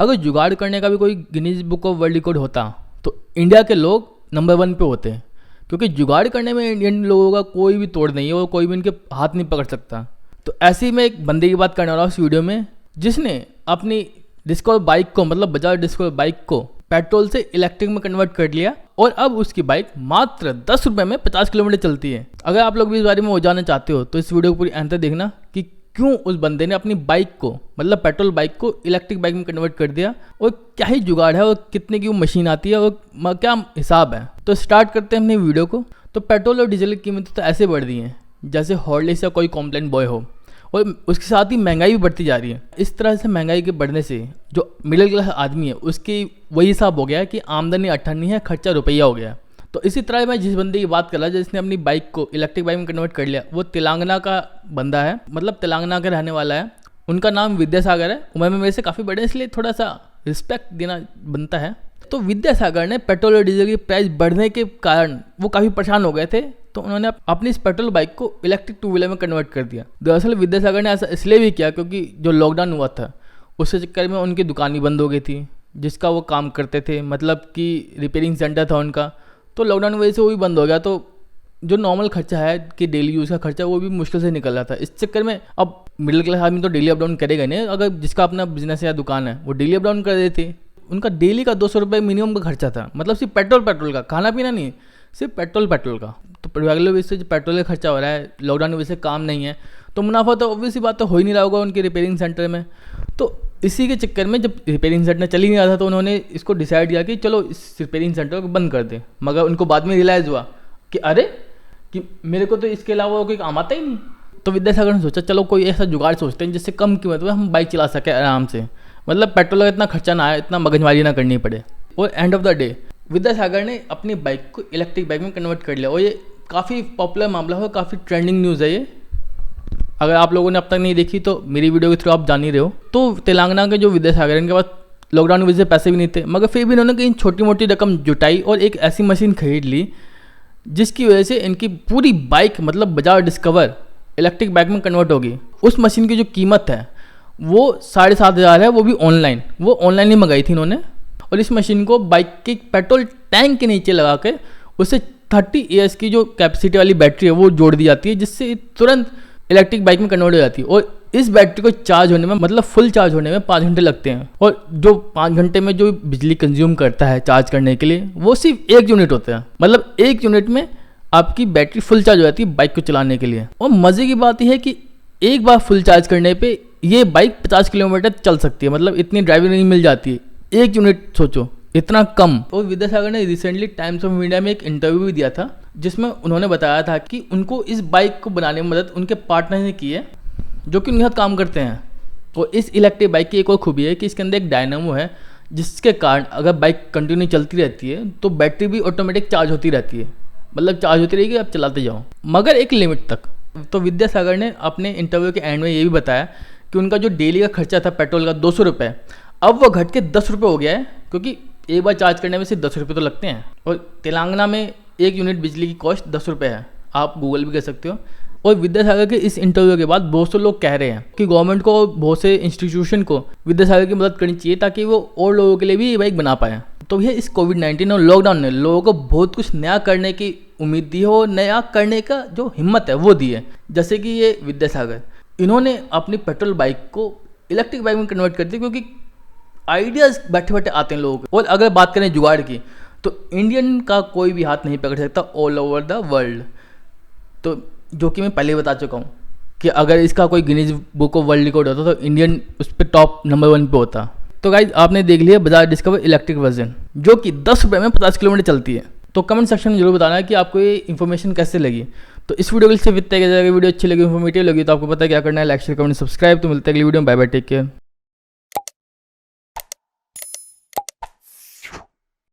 अगर जुगाड़ करने का भी कोई Guinness book of world record होता तो इंडिया के लोग नंबर 1 पे होते हैं, क्योंकि जुगाड़ करने में इंडियन लोगों का कोई भी तोड़ नहीं है और कोई भी इनके हाथ नहीं पकड़ सकता। तो ऐसे ही मैं एक बंदे की बात करने वाला हूँ इस वीडियो में, जिसने अपनी डिस्कवर बाइक को, मतलब बजाज डिस्कवर बाइक को पेट्रोल से इलेक्ट्रिक में कन्वर्ट कर लिया और अब उसकी बाइक मात्र 10 रुपये में 50 किलोमीटर चलती है। अगर आप लोग भी इस बारे में वो जानना चाहते हो तो इस वीडियो को पूरी अंत तक देखना कि क्यों उस बंदे ने अपनी बाइक को, मतलब पेट्रोल बाइक को इलेक्ट्रिक बाइक में कन्वर्ट कर दिया और क्या ही जुगाड़ है और कितने की वो मशीन आती है और क्या हिसाब है। तो स्टार्ट करते हैं अपनी वीडियो को। तो पेट्रोल और डीजल की कीमतें तो ऐसे बढ़ रही हैं जैसे हॉर्लिक्स या कोई कॉम्प्लेन बॉय हो, और उसके साथ ही महंगाई भी बढ़ती जा रही है। इस तरह से महंगाई के बढ़ने से जो मिडिल क्लास आदमी है उसकी वही हिसाब हो गया है कि आमदनी 98 है, खर्चा रुपया हो गया। तो इसी तरह मैं जिस बंदे की बात कर रहा जिसने अपनी बाइक को इलेक्ट्रिक बाइक में कन्वर्ट कर लिया, वो तेलंगाना का बंदा है, मतलब तेलंगाना का रहने वाला है। उनका नाम विद्यासागर है। उम्र में मेरे से काफ़ी बड़े, इसलिए थोड़ा सा रिस्पेक्ट देना बनता है। तो विद्यासागर ने पेट्रोल और डीजल की प्राइस बढ़ने के कारण वो काफ़ी परेशान हो गए थे, तो उन्होंने अपनी इस पेट्रोल बाइक को इलेक्ट्रिक 2 व्हीलर में कन्वर्ट कर दिया। दरअसल विद्यासागर ने ऐसा इसलिए भी किया क्योंकि जो लॉकडाउन हुआ था उसके चक्कर में उनकी दुकान ही बंद हो गई थी जिसका वो काम करते थे, मतलब कि रिपेयरिंग सेंटर था उनका। तो लॉकडाउन की वजह से वो भी बंद हो गया, तो जो नॉर्मल खर्चा है कि डेली यूज़ का खर्चा वो भी मुश्किल से निकल रहा था। इस चक्कर में अब मिडिल क्लास आदमी तो डेली अप डाउन करेगा नहीं। अगर जिसका अपना बिजनेस या दुकान है वो डेली अप डाउन कर देते। उनका डेली का 200 रुपये मिनिमम का खर्चा था, मतलब सिर्फ पेट्रोल का, खाना पीना नहीं, सिर्फ पेट्रोल का। तो रेगुलर बेसिस से जो पेट्रोल का खर्चा हो रहा है, लॉकडाउन की वजह से काम नहीं है, तो मुनाफा तो ऑब्वियसली बात तो हो ही नहीं रहा होगा उनके रिपेयरिंग सेंटर में। तो इसी के चक्कर में जब रिपेयरिंग सेंटर चल ही नहीं रहा था तो उन्होंने इसको डिसाइड किया कि चलो इस रिपेयरिंग सेंटर को बंद कर दें। मगर उनको बाद में रियलाइज़ हुआ कि अरे कि मेरे को तो इसके अलावा कोई काम आता ही नहीं। तो विद्यासागर ने सोचा चलो कोई ऐसा जुगाड़ सोचते हैं जिससे कम कीमत में हम बाइक चला सकें आराम से, मतलब पेट्रोल का इतना खर्चा ना आए, इतना मगजमारी ना करनी पड़े। और end of the day Vidyasagar ने अपनी बाइक को इलेक्ट्रिक बाइक में कन्वर्ट कर लिया और ये काफ़ी पॉपुलर मामला हो, काफ़ी ट्रेंडिंग न्यूज़ है ये। अगर आप लोगों ने अब तक नहीं देखी तो मेरी वीडियो के थ्रू आप जान ही रहे हो। तो तेलंगाना के जो विद्यासागर, इनके पास लॉकडाउन की वजह से पैसे भी नहीं थे, मगर फिर भी इन्होंने कहीं छोटी मोटी रकम जुटाई और एक ऐसी मशीन खरीद ली जिसकी वजह से इनकी पूरी बाइक, मतलब बजाज डिस्कवर इलेक्ट्रिक बाइक में कन्वर्ट होगी। उस मशीन की जो कीमत है वो 7,500 है, वो भी ऑनलाइन, वो ऑनलाइन ही मंगाई थी इन्होंने। और इस मशीन को बाइक के पेट्रोल टैंक के नीचे लगा के उससे 30 AH की जो कैपेसिटी वाली बैटरी है वो जोड़ दी जाती है, जिससे तुरंत इलेक्ट्रिक बाइक में कन्वर्ट हो जाती है। और इस बैटरी को चार्ज होने में, मतलब फुल चार्ज होने में 5 घंटे लगते हैं, और जो 5 घंटे में जो बिजली कंज्यूम करता है चार्ज करने के लिए वो सिर्फ 1 यूनिट होता है, मतलब 1 यूनिट में आपकी बैटरी फुल चार्ज हो जाती है बाइक को चलाने के लिए। और मज़े की बात यह है कि एक बार फुल चार्ज करने पर ये बाइक 50 किलोमीटर चल सकती है, मतलब इतनी ड्राइविंग रेंज मिल जाती है। 1 यूनिट सोचो, इतना कम। और विद्यासागर ने रिसेंटली टाइम्स ऑफ इंडिया में एक इंटरव्यू भी दिया था जिसमें उन्होंने बताया था कि उनको इस बाइक को बनाने में मदद उनके पार्टनर ने की है जो कि उनके साथ काम करते हैं। और इस इलेक्ट्रिक बाइक की एक और खूबी है कि इसके अंदर एक डायनामो है जिसके कारण अगर बाइक कंटिन्यू चलती रहती है तो बैटरी भी ऑटोमेटिक चार्ज होती रहती है, मतलब चार्ज होती रहेगी, आप चलाते जाओ, मगर एक लिमिट तक। तो विद्यासागर ने अपने इंटरव्यू के एंड में ये भी बताया कि उनका जो डेली का खर्चा था पेट्रोल का 200 रुपये, अब वो घट के 10 रुपये हो गया है, क्योंकि एक बार चार्ज करने में सिर्फ 10 रुपये तो लगते हैं। और तेलंगाना में 1 यूनिट बिजली की कॉस्ट 10 रुपये है, आप गूगल भी कर सकते हो। और विद्यासागर के इस इंटरव्यू के बाद बहुत से लोग कह रहे हैं कि गवर्नमेंट को, बहुत से इंस्टीट्यूशन को विद्यासागर की मदद करनी चाहिए ताकि वो और लोगों के लिए भी ये बाइक बना पाए। तो ये इस कोविड-19 और लॉकडाउन ने लोगों को बहुत कुछ नया करने की उम्मीद दी हो, नया करने का जो हिम्मत है वो दी है। जैसे कि ये विद्यासागर, इन्होंने अपनी पेट्रोल बाइक को इलेक्ट्रिक बाइक में कन्वर्ट कर दिया क्योंकि आइडियाज़ बैठे बैठे आते हैं लोगों को। और अगर बात करें जुगाड़ की तो इंडियन का कोई भी हाथ नहीं पकड़ सकता ऑल ओवर द वर्ल्ड। तो जो कि मैं पहले बता चुका हूँ कि अगर इसका कोई Guinness book of world record होता तो इंडियन उस पर टॉप नंबर 1 पे होता। तो गाइज आपने देख लिया बजाज डिस्कवर इलेक्ट्रिक वर्जन जो कि 10 रुपये में 50 किलोमीटर चलती है। तो कमेंट सेक्शन में जरूर बताना कि आपको ये इन्फॉर्मेशन कैसे लगी। तो इस वीडियो के लिए सिर्फ इतना, वीडियो अच्छी लगी, इन्फॉर्मेटिव लगी तो आपको पता है क्या करना है, लाइक शेयर कमेंट सब्सक्राइब। तो मिलते हैं अगली वीडियो में, बाय बाय, टेक केयर।